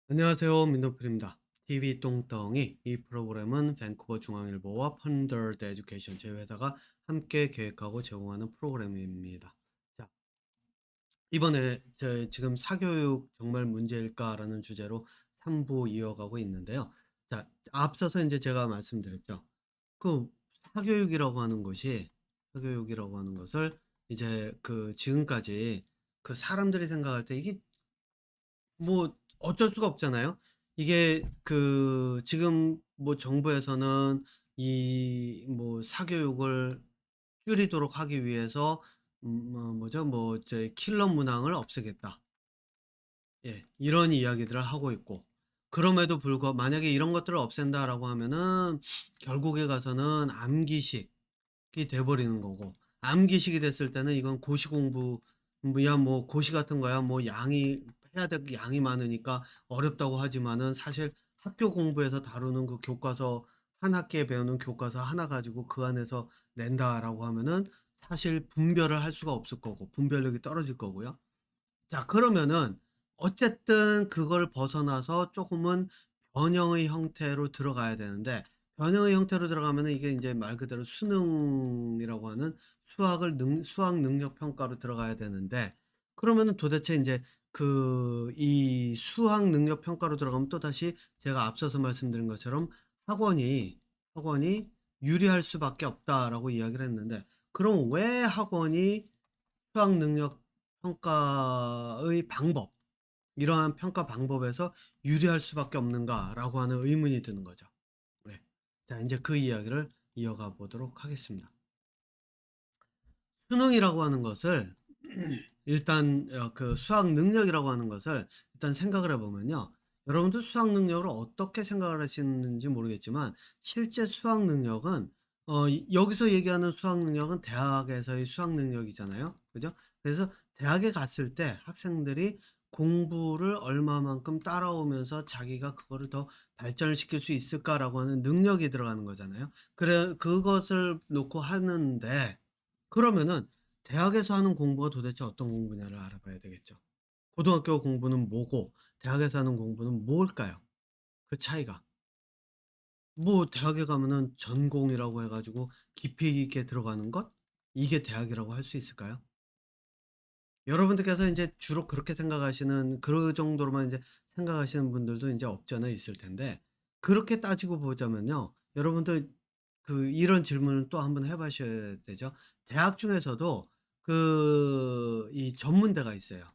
안녕하세요. 민노필입니다. TV 똥덩이 이 프로그램은 밴쿠버 중앙일보와 펀더드 에듀케이션 제 회사가 함께 계획하고 제공하는 프로그램입니다. 자, 이번에 지금 사교육 정말 문제일까라는 주제로 3부 이어가고 있는데요. 자, 앞서서 이제 제가 말씀드렸죠. 그 사교육이라고 하는 것이 사교육이라고 하는 것을 이제 지금까지 사람들이 생각할 때 이게 뭐 어쩔 수가 없잖아요. 이게 지금 뭐 정부에서는 이 사교육을 줄이도록 하기 위해서 뭐죠? 저희 "킬러 문항을 없애겠다." 예. 이런 이야기들을 하고 있고, 그럼에도 불구하고 만약에 이런 것들을 없앤다라고 하면은 결국에 가서는 암기식이 돼 버리는 거고, 암기식이 됐을 때는 이건 고시 공부 뭐야 뭐 고시 같은 거야 뭐 양이 해야 될 양이 많으니까 어렵다고 하지만은 사실 학교 공부에서 다루는 그 교과서 한 학기에 배우는 교과서 하나 가지고 그 안에서 낸다라고 하면은 사실 분별을 할 수가 없을 거고 분별력이 떨어질 거고요. 자, 그러면은 어쨌든 그걸 벗어나서 쪼금은 변형의 형태로 들어가야 되는데, 변형의 형태로 들어가면은 이게 인제 말 그대로 수능이라고 하는 수학 능력 평가로 들어가야 되는데, 그러면은 도대체 인제 이 수학 능력 평가로 들어가면 또다시 제가 앞서서 말씀드린 것처럼 학원이 유리할 수밖에 없다라고 이야기를 했는데, 그럼 왜 학원이 수학 능력 평가의 방법, 이러한 평가 방법에서 유리할 수밖에 없는가라고 하는 의문이 드는 거죠. 네. 자, 인제 그 이야기를 이어가 보도록 하겠습니다. 수능이라고 하는 것을 일단 수학 능력이라고 하는 것을 일단 생각을 해 보면요. 여러분들 수학 능력을 어떻게 생각을 하시는지 모르겠지만 실제 수학 능력은 여기서 얘기하는 수학 능력은 대학에서의 수학 능력이잖아요. 그죠? 그래서 대학에 갔을 때 학생들이 공부를 얼마만큼 따라오면서 자기가 그거를 더 발전을 시킬 수 있을까라고 하는 능력이 들어가는 거잖아요. 그것을 놓고 하는데, 그러면은 대학에서 하는 공부가 도대체 어떤 공부냐를 알아봐야 되겠죠. 고등학교 공부는 뭐고 대학에서 하는 공부는 뭘까요? 그 차이가. 뭐 대학에 가면은 전공이라고 해 가지고 깊이 있게 들어가는 것? 이게 대학이라고 할 수 있을까요? 여러분들께서 인제 주로 그렇게 생각하시는, 그 정도로만 인제 생각하시는 분들도 인제 없지 않아 있을 텐데, 그렇게 따지고 보자면요. 여러분들 이런 질문을 또 한번 해 보셔야 되죠. 대학 중에서도 이 전문대가 있어요.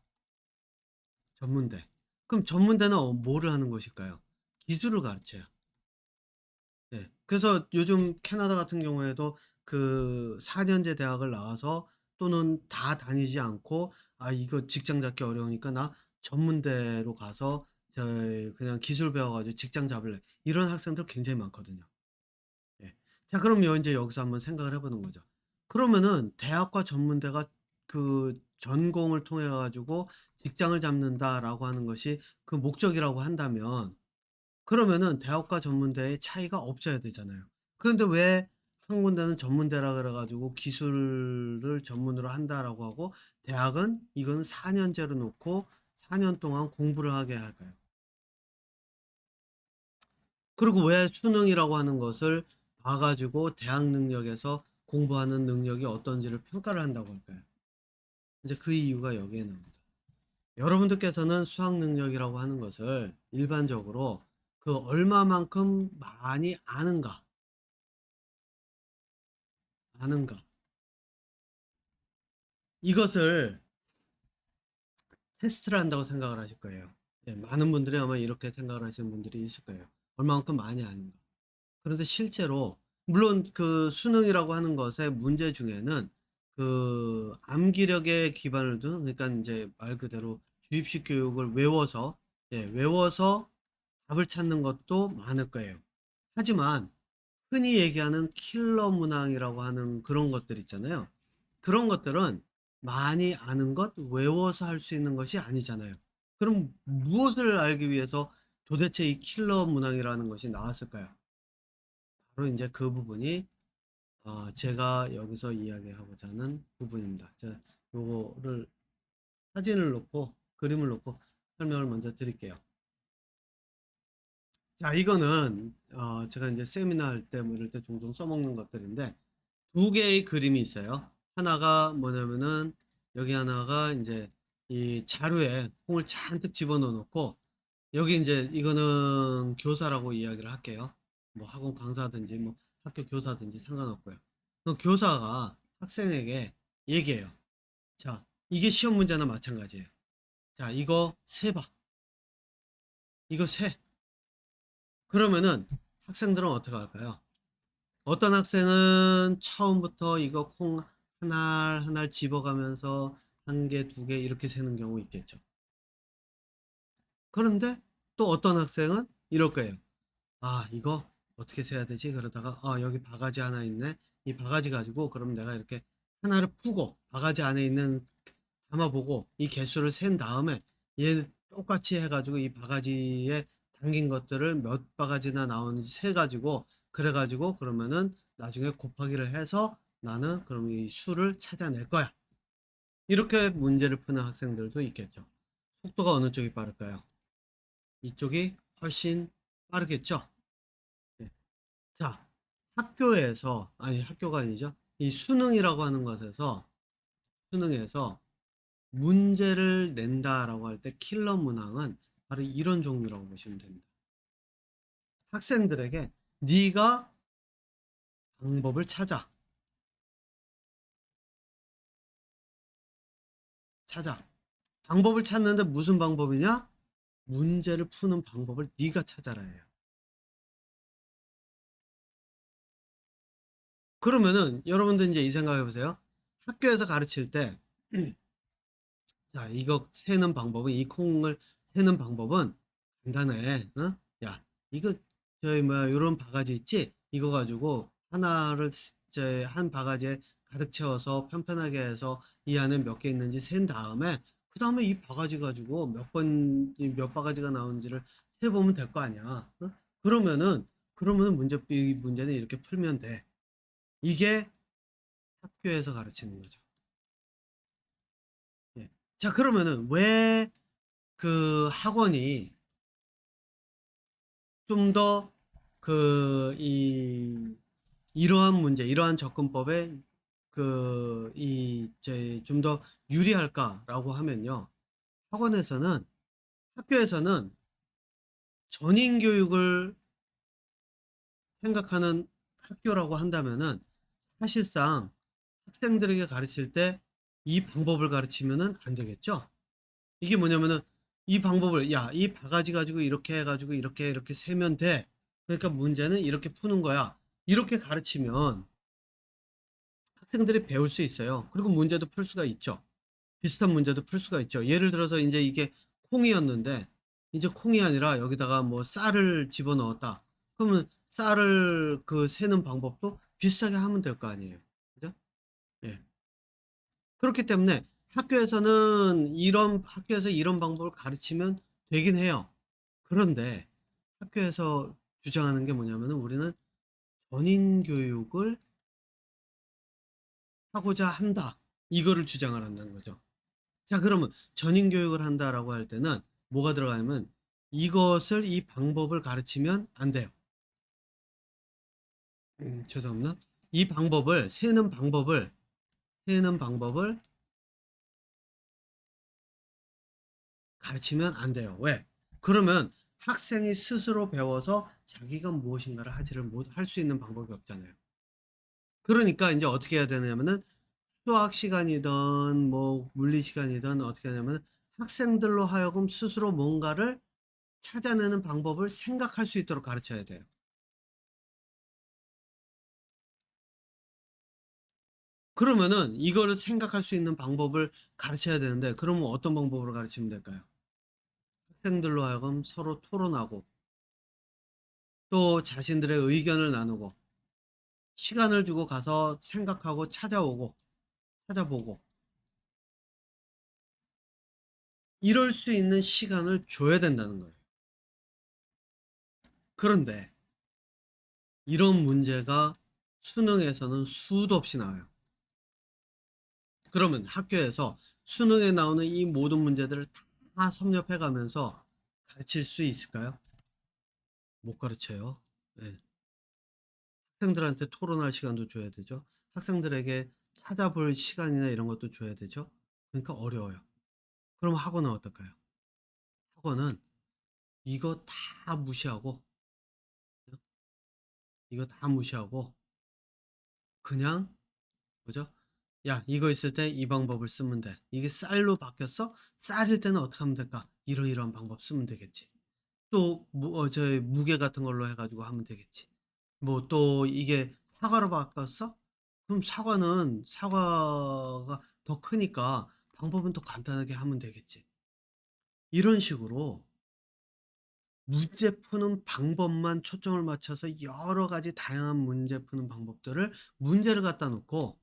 전문대. 그럼 전문대는 뭐를 하는 것일까요? 기술을 가르쳐요. 네. 그래서 요즘 캐나다 같은 경우에도 4 년제 대학을 나와서 또는 다 다니지 않고 '아 이거 직장 잡기 어려우니까 나 전문대로 가서 그냥 기술 배워 가지고 직장 잡을래.' 이런 학생들 굉장히 많거든요. 예. 자, 그럼요 인제 여기서 한번 생각을 해 보는 거죠. 그러면은 대학과 전문대가 전공을 통해 가지고 '직장을 잡는다.'라고 하는 것이 그 목적이라고 한다면, 그러면은 대학과 전문대의 차이가 없어야 되잖아요. 그런데 왜 한 군데는 전문대라 그래 가지고 "기술을 전문으로 한다."라고 하고, 대학은 이거는 4 년제로 놓고 4년 동안 공부를 하게 할까요? 그리고 왜 수능이라고 하는 것을 봐 가지고 대학 능력에서 공부하는 능력이 어떤지를 평가를 한다고 할까요? 이제 그 이유가 여기에 나옵니다. 여러분들께서는 수학 능력이라고 하는 것을 일반적으로 얼마만큼 많이 아는가 이것을 테스트를 한다고 생각을 하실 거예요. 예, 많은 분들이 아마 이렇게 생각을 하시는 분들이 있을 거예요. 얼마만큼 많이 아는가. 그런데 실제로 물론 수능이라고 하는 것의 문제 중에는 암기력에 기반을 둔, 그러니까 인제 말 그대로 주입식 교육을 외워서 답을 찾는 것도 많을 거예요. 하지만 흔히 얘기하는 킬러 문항이라고 하는 그런 것들 있잖아요. 그런 것들은 많이 아는 것, 외워서 할 수 있는 것이 아니잖아요. 그럼 무엇을 알기 위해서 도대체 이 킬러 문항이라는 것이 나왔을까요? 바로 인제 그 부분이 제가 여기서 이야기하고자 하는 부분입니다. 제가 요거를 사진을 놓고 그림을 놓고 설명을 먼저 드릴게요. 자, 이거는 제가 이제 세미나 할 때 뭐 이럴 때 종종 써먹는 것들인데 두 개의 그림이 있어요. 하나가 뭐냐면은 여기 하나가 이제 이 자루에 콩을 잔뜩 집어넣어 놓고 여기 이제 이거는 교사라고 이야기를 할게요. 뭐 학원 강사든지 뭐 학교 교사든지 상관없고요. 그 교사가 학생에게 얘기해요. 자, 이게 시험 문제나 마찬가지예요. 자, 이거 세봐. 이거 세. 그러면은 학생들은 어떻게 할까요? 어떤 학생은 처음부터 이거 콩 하나 하나 집어가면서 한 개, 두 개 이렇게 세는 경우 있겠죠. 그런데 또 어떤 학생은 이럴 거예요. 아, 이거 어떻게 세야 되지? 그러다가 여기 바가지 하나 있네. 이 바가지 가지고 그럼 내가 이렇게 하나를 푸고 바가지 안에 있는 담아보고 이 개수를 센 다음에 얘 똑같이 해가지고 이 바가지에 담긴 것들을 몇 바가지나 나오는지 세가지고 그래가지고 그러면은 나중에 곱하기를 해서 나는 그럼 이 수를 찾아낼 거야. 이렇게 문제를 푸는 학생들도 있겠죠. 속도가 어느 쪽이 빠를까요? 이쪽이 훨씬 빠르겠죠. 예. 자, 학교에서, 아니, 학교가 아니죠. 이 수능이라고 하는 것에서, 수능에서 문제를 낸다라고 할 때 킬러 문항은 바로 이런 종류라고 보시면 됩니다. 학생들에게 네가 방법을 찾아. 찾아. 방법을 찾는데 무슨 방법이냐? 문제를 푸는 방법을 네가 찾아라 해요. 그러면은 여러분들 이제 이 생각해 보세요. 학교에서 가르칠 때 자, 이거 세는 방법은 이 콩을 세는 방법은 간단해. 어? 야, 이거 저희 뭐야 요런 바가지 있지? 이거 가지고 하나를 한 바가지에 가득 채워서 편편하게 해서 이 안에 몇 개 있는지 센 다음에 그 다음에 이 바가지 가지고 몇 바가지가 나오는지를 세 보면 될 거 아니야. 어? 그러면은 이 문제는 이렇게 풀면 돼. 이게 학교에서 가르치는 거죠. 예. 자, 그러면은 왜 그 학원이 좀 더 이러한 문제, 이러한 접근법에 좀 더 유리할까라고 하면요. 학원에서는, 학교에서는 전인 교육을 생각하는 학교라고 한다면은 사실상 학생들에게 가르칠 때 이 방법을 가르치면은 안 되겠죠? 이게 뭐냐면은 이 방법을 이 바가지 가지고 이렇게 해가지고 이렇게 세면 돼. 그러니까 문제는 이렇게 푸는 거야. 이렇게 가르치면 학생들이 배울 수 있어요. 그리고 문제도 풀 수가 있죠. 비슷한 문제도 풀 수가 있죠. 예를 들어서 이제 이게 콩이었는데 이제 콩이 아니라 여기다가 뭐 쌀을 집어넣었다. 그러면 쌀을 그 세는 방법도 비슷하게 하면 될 거 아니에요. 그죠? 예. 그렇기 때문에 학교에서 이런 방법을 가르치면 되긴 해요. 그런데 학교에서 주장하는 게 뭐냐면은 우리는 전인 교육을 하고자 한다. 이거를 주장을 한다는 거죠. 자, 그러면 전인 교육을 한다라고 할 때는 뭐가 들어가냐면 이 방법을 가르치면 안 돼요. 죄송합니다. 이 방법을, 세는 방법을 가르치면 안 돼요. 왜? 그러면 학생이 스스로 배워서 자기가 무엇인가를 할 수 있는 방법이 없잖아요. 그러니까 이제 어떻게 해야 되냐면은 수학 시간이든 뭐 물리 시간이든 어떻게 하냐면 학생들로 하여금 스스로 뭔가를 찾아내는 방법을 생각할 수 있도록 가르쳐야 돼요. 그러면은 이거를 생각할 수 있는 방법을 가르쳐야 되는데 그러면 어떤 방법으로 가르치면 될까요? 학생들로 하여금 서로 토론하고 또 자신들의 의견을 나누고 시간을 주고 가서 생각하고 찾아보고 이럴 수 있는 시간을 줘야 된다는 거예요. 그런데 이런 문제가 수능에서는 수도 없이 나와요. 그러면 학교에서 수능에 나오는 이 모든 문제들을 다 섭렵해 가면서 가르칠 수 있을까요? 못 가르쳐요. 예. 학생들한테 토론할 시간도 줘야 되죠. 학생들에게 찾아볼 시간이나 이런 것도 줘야 되죠. 그러니까 어려워요. 그럼 학원은 어떨까요? 학원은 이거 다 무시하고 이거 다 무시하고 그냥 뭐죠? "야 이거 있을 때 이 방법을 쓰면 돼. 이게 쌀로 바뀌었어? 쌀일 때는 어떻게 하면 될까? 이런 방법 쓰면 되겠지." 또 저희 무게 같은 걸로 해 가지고 하면 되겠지. 뭐 또 "이게 사과로 바뀌었어? 그럼 사과가 더 크니까 방법은 더 간단하게 하면 되겠지." 이런 식으로 문제 푸는 방법만 초점을 맞춰서 여러 가지 다양한 문제 푸는 방법들을 문제를 갖다 놓고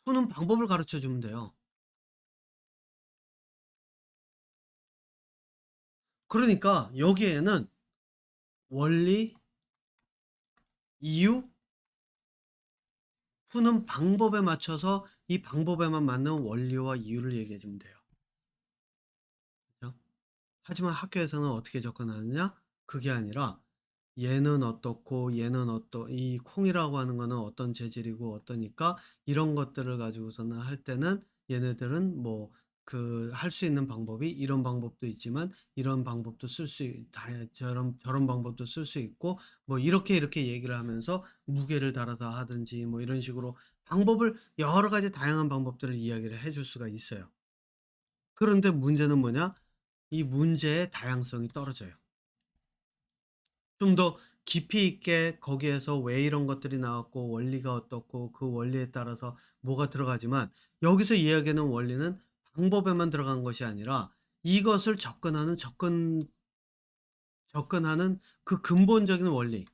푸는 방법을 가르쳐 주면 돼요. 그러니까 여기에는 원리, 이유, 푸는 방법에 맞춰서 이 방법에만 맞는 원리와 이유를 얘기해 주면 돼요. 그죠? 하지만 학교에서는 어떻게 접근하느냐? 그게 아니라 얘는 어떻고 얘는 이 콩이라고 하는 거는 어떤 재질이고 어떠니까 이런 것들을 가지고서는 할 때는 얘네들은 뭐 할 수 있는 방법이 이런 방법도 있지만 이런 방법도 쓸 수 저런 방법도 쓸 수 있고 뭐 이렇게 얘기를 하면서 무게를 달아서 하든지 뭐 이런 식으로 방법을 여러 가지 다양한 방법들을 이야기를 해줄 수가 있어요. 그런데 문제는 뭐냐? 이 문제의 다양성이 떨어져요. 좀 더 깊이 있게 거기에서 왜 이런 것들이 나왔고 원리가 어떻고 그 원리에 따라서 뭐가 들어가지만 여기서 이야기하는 원리는 방법에만 들어간 것이 아니라 이것을 접근하는 그 근본적인 원리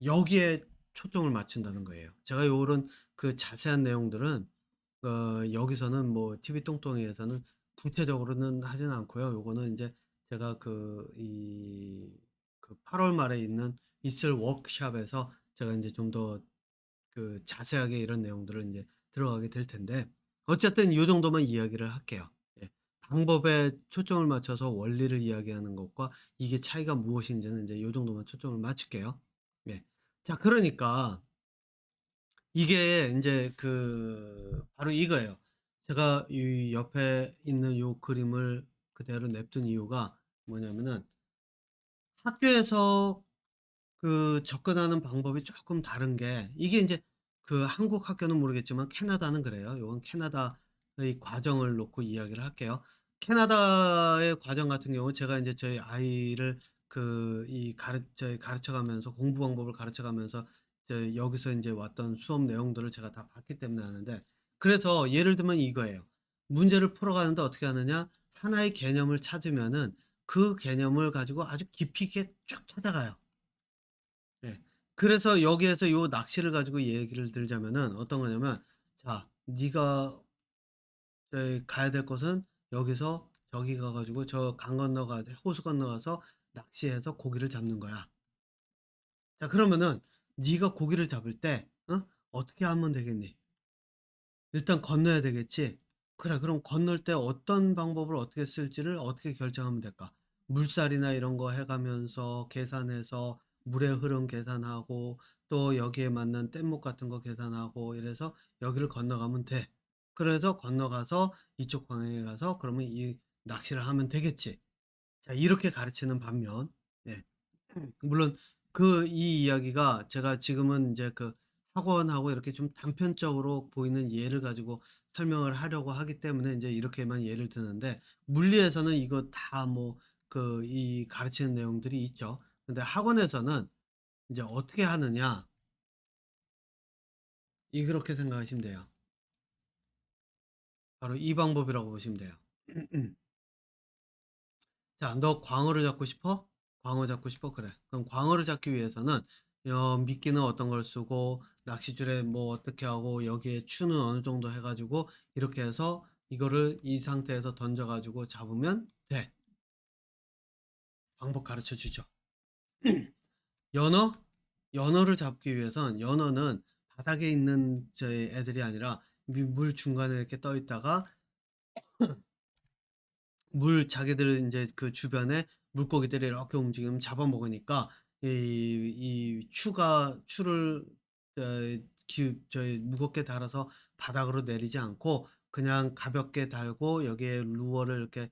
여기에 초점을 맞춘다는 거예요. 제가 요런 그 자세한 내용들은 여기서는 뭐 TV 똥똥이에서는 구체적으로는 하진 않고요. 요거는 인제 제가 그 8월 말에 있을 워크숍에서 제가 인제 좀 더 자세하게 이런 내용들을 인제 들어가게 될 텐데 어쨌든 요 정도만 이야기를 할게요. 예. 방법에 초점을 맞춰서 원리를 이야기하는 것과 이게 차이가 무엇인지는 인제 요 정도만 초점을 맞출게요. 예. 자 그러니까 이게 인제 바로 이거예요. 제가 이 옆에 있는 요 그림을 그대로 냅둔 이유가 뭐냐면은 학교에서 접근하는 방법이 쪼끔 다른 게 이게 인제 한국 학교는 모르겠지만 캐나다는 그래요. 요건 캐나다의 과정을 놓고 이야기를 할게요. 캐나다의 과정 같은 경우 제가 인제 저희 아이를 가르쳐 가면서 공부 방법을 가르쳐 가면서 여기서 인제 왔던 수업 내용들을 제가 다 봤기 때문에 아는데 그래서 예를 들면 이거예요. 문제를 풀어가는데 어떻게 하느냐 하나의 개념을 찾으면은 그 개념을 가지고 아주 깊이 있게 쭉 찾아가요. 네. 그래서 여기에서 요 낚시를 가지고 얘기를 들자면은 어떤 거냐면 "자 네가 가야 될 곳은 여기서 저기 가 가지고 저 강 건너가야 돼. 호수 건너가서 낚시해서 고기를 잡는 거야." 자 그러면은 네가 고기를 잡을 때 어떻게 하면 되겠니? 일단 건너야 되겠지. 그래 그럼 건널 때 어떤 방법을 어떻게 쓸지를 어떻게 결정하면 될까? 물살이나 이런 거 해 가면서 계산해서 물의 흐름 계산하고 또 여기에 맞는 뗏목 같은 거 계산하고 이래서 여기를 건너가면 돼. 그래서 건너가서 이쪽 방향에 가서 그러면 이 낚시를 하면 되겠지. 자 이렇게 가르치는 반면 예. 물론 이 이야기가 제가 지금은 인제 학원하고 이렇게 좀 단편적으로 보이는 예를 가지고 설명을 하려고 하기 때문에 인제 이렇게만 예를 드는데 물리에서는 이거 다 뭐 이 가르치는 내용들이 있죠. 근데 학원에서는 이제 어떻게 하느냐 그렇게 생각하시면 돼요. 바로 이 방법이라고 보시면 돼요. 자, 너 광어를 잡고 싶어? 광어 잡고 싶어? 그래. 그럼 광어를 잡기 위해서는 미끼는 어떤 걸 쓰고 낚싯줄에 뭐 어떻게 하고 여기에 추는 어느 정도 해 가지고 이렇게 해서 이거를 이 상태에서 던져 가지고 잡으면 돼. 방법 가르쳐 주죠. 연어? 연어를 잡기 위해선 연어는 바닥에 있는 애들이 아니라 물 중간에 이렇게 떠 있다가 자기들 인제 주변에 물고기들이 이렇게 움직이면 잡아먹으니까 이 추를 어 저희 무겁게 달아서 바닥으로 내리지 않고 그냥 가볍게 달고 여기에 루어를 이렇게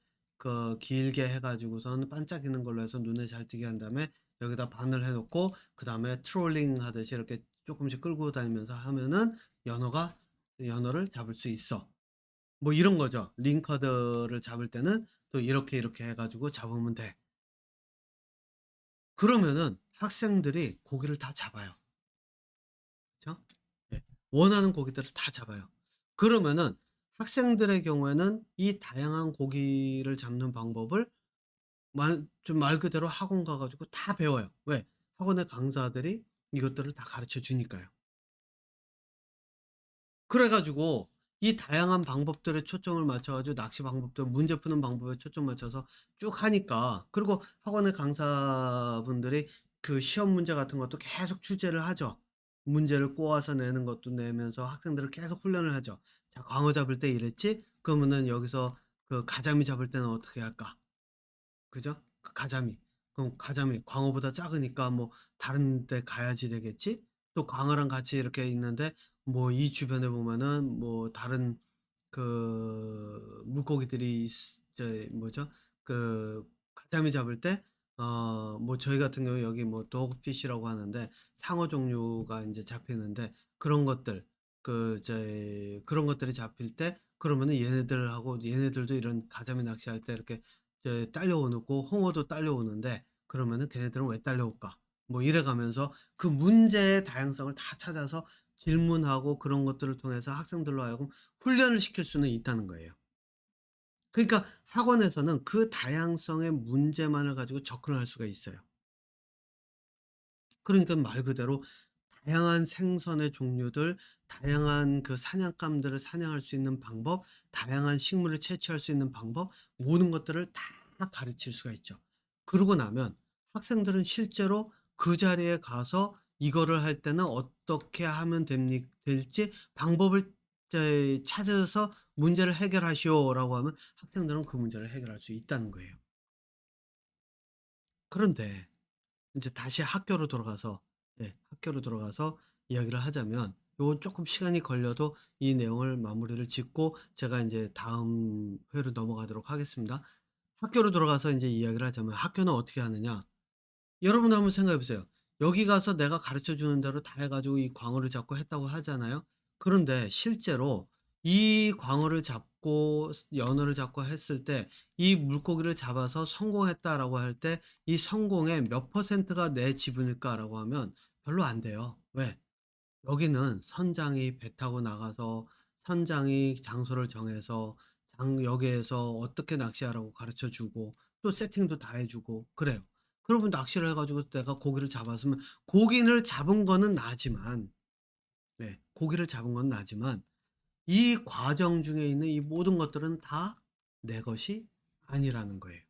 길게 해 가지고선 반짝이는 걸로 해서 눈에 잘 띄게 한 다음에 여기다 바늘 해 놓고 그다음에 트롤링 하듯이 이렇게 쪼끔씩 끌고 다니면서 하면은 연어를 잡을 수 있어. 뭐 이런 거죠. 링커드를 잡을 때는 또 이렇게 해 가지고 잡으면 돼. 그러면은 학생들이 고기를 다 잡아요. 그쵸? 예. 원하는 고기들을 다 잡아요. 그러면은 학생들의 경우에는 이 다양한 고기를 잡는 방법을 말 그대로 학원 가 가지고 다 배워요. 왜? 학원의 강사들이 이것들을 다 가르쳐 주니까요. 그래 가지고 이 다양한 방법들에 초점을 맞춰 가지고 낚시 방법들 문제 푸는 방법에 초점 맞춰서 쭉 하니까 그리고 학원의 강사분들이 그 시험 문제 같은 것도 계속 출제를 하죠. 문제를 꼬아서 내는 것도 내면서 학생들을 계속 훈련을 하죠. "자 광어 잡을 때 이랬지? 그러면은 여기서 그 가자미 잡을 때는 어떻게 할까?" 그죠? 그 가자미. 그럼 가자미 광어보다 작으니까 뭐 '다른 데 가야지 되겠지?' 또 광어랑 같이 이렇게 있는데 뭐 이 주변에 보면은 뭐 다른 물고기들이 뭐죠? 가자미 잡을 때 뭐 저희 같은 경우에 여기 뭐 도그피시라고 하는데 상어 종류가 인제 잡히는데 그런 것들 그런 것들이 잡힐 때 그러면은 얘네들도 이런 가자미 낚시할 때 이렇게 이제 딸려오고 홍어도 딸려오는데 그러면은 '걔네들은 왜 딸려올까?' 뭐 이래 가면서 그 문제의 다양성을 다 찾아서 질문하고 그런 것들을 통해서 학생들로 하여금 훈련을 시킬 수는 있다는 거예요. 그러니까 학원에서는 그 다양성의 문제만을 가지고 접근을 할 수가 있어요. 그러니까 말 그대로 다양한 생선의 종류들, 다양한 그 사냥감들을 사냥할 수 있는 방법, 다양한 식물을 채취할 수 있는 방법 모든 것들을 다 가르칠 수가 있죠. 그러고 나면 학생들은 실제로 그 자리에 가서 이거를 할 때는 어떻게 하면 될지 방법을 찾아서 "문제를 해결하시오."라고 하면 학생들은 그 문제를 해결할 수 있다는 거예요. 그런데 인제 다시 학교로 돌아가서 이야기를 하자면 요건 쪼끔 시간이 걸려도 이 내용을 마무리를 짓고 제가 인제 다음 회로 넘어가도록 하겠습니다. 학교로 돌아가서 인제 이야기를 하자면 학교는 어떻게 하느냐. 여러분 한번 생각해 보세요. 여기 가서 내가 가르쳐 주는 대로 다 해 가지고 이 광어를 잡고 했다고 하잖아요. 그런데 실제로 이 광어를 잡고 연어를 잡고 했을 때 이 물고기를 잡아서 성공했다라고 할 때 이 성공의 몇 퍼센트가 내 지분일까라고 하면 별로 안 돼요. 왜? 여기는 선장이 배 타고 나가서 선장이 장소를 정해서 여기에서 어떻게 낚시하라고 가르쳐 주고 또 세팅도 다 해 주고 그래요. 그러면 낚시를 해 가지고 내가 고기를 잡았으면 고기를 잡은 거는 나지만 고기를 잡은 건 나지만 이 과정 중에 있는 이 모든 것들은 다 내 것이 아니라는 거예요.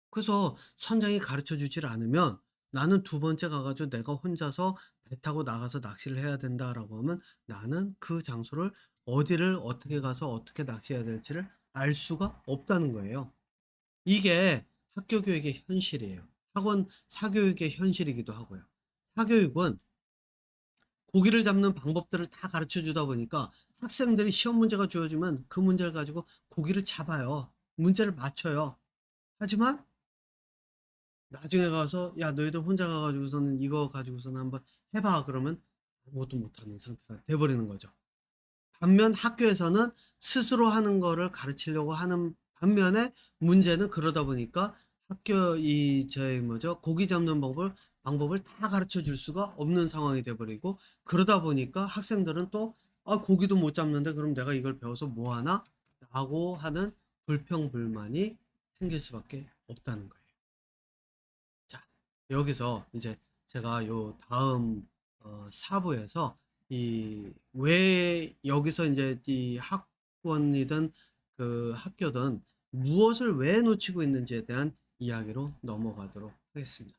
그래서 선장이 가르쳐 주질 않으면 나는 두 번째 가 가지고 내가 혼자서 배 타고 나가서 낚시를 해야 된다라고 하면 나는 그 장소를 어디를 어떻게 가서 어떻게 낚시해야 될지를 알 수가 없다는 거예요. 이게 학교 교육의 현실이에요. 학원 사교육의 현실이기도 하고요. 사교육은 고기를 잡는 방법들을 다 가르쳐 주다 보니까 학생들이 시험 문제가 주어지면 그 문제를 가지고 고기를 잡아요. 문제를 맞춰요. 하지만 나중에 가서 "야 너희들 혼자 가 가지고서는 이거 가지고서는 한번 해 봐." 그러면 아무것도 못하는 상태가 돼 버리는 거죠. 반면 학교에서는 스스로 하는 거를 가르치려고 하는 반면에 문제는 그러다 보니까 학교 고기 잡는 방법을 다 가르쳐 줄 수가 없는 상황이 돼 버리고 그러다 보니까 학생들은 또 '아 고기도 못 잡는데 그럼 내가 이걸 배워서 뭐 하나?'라고 하는 불평불만이 생길 수밖에 없다는 거예요. 자, 여기서 이제 제가 요 다음 4 부에서 이 왜 여기서 인제 이 학원이든 학교든 무엇을 왜 놓치고 있는지에 대한 이야기로 넘어가도록 하겠습니다.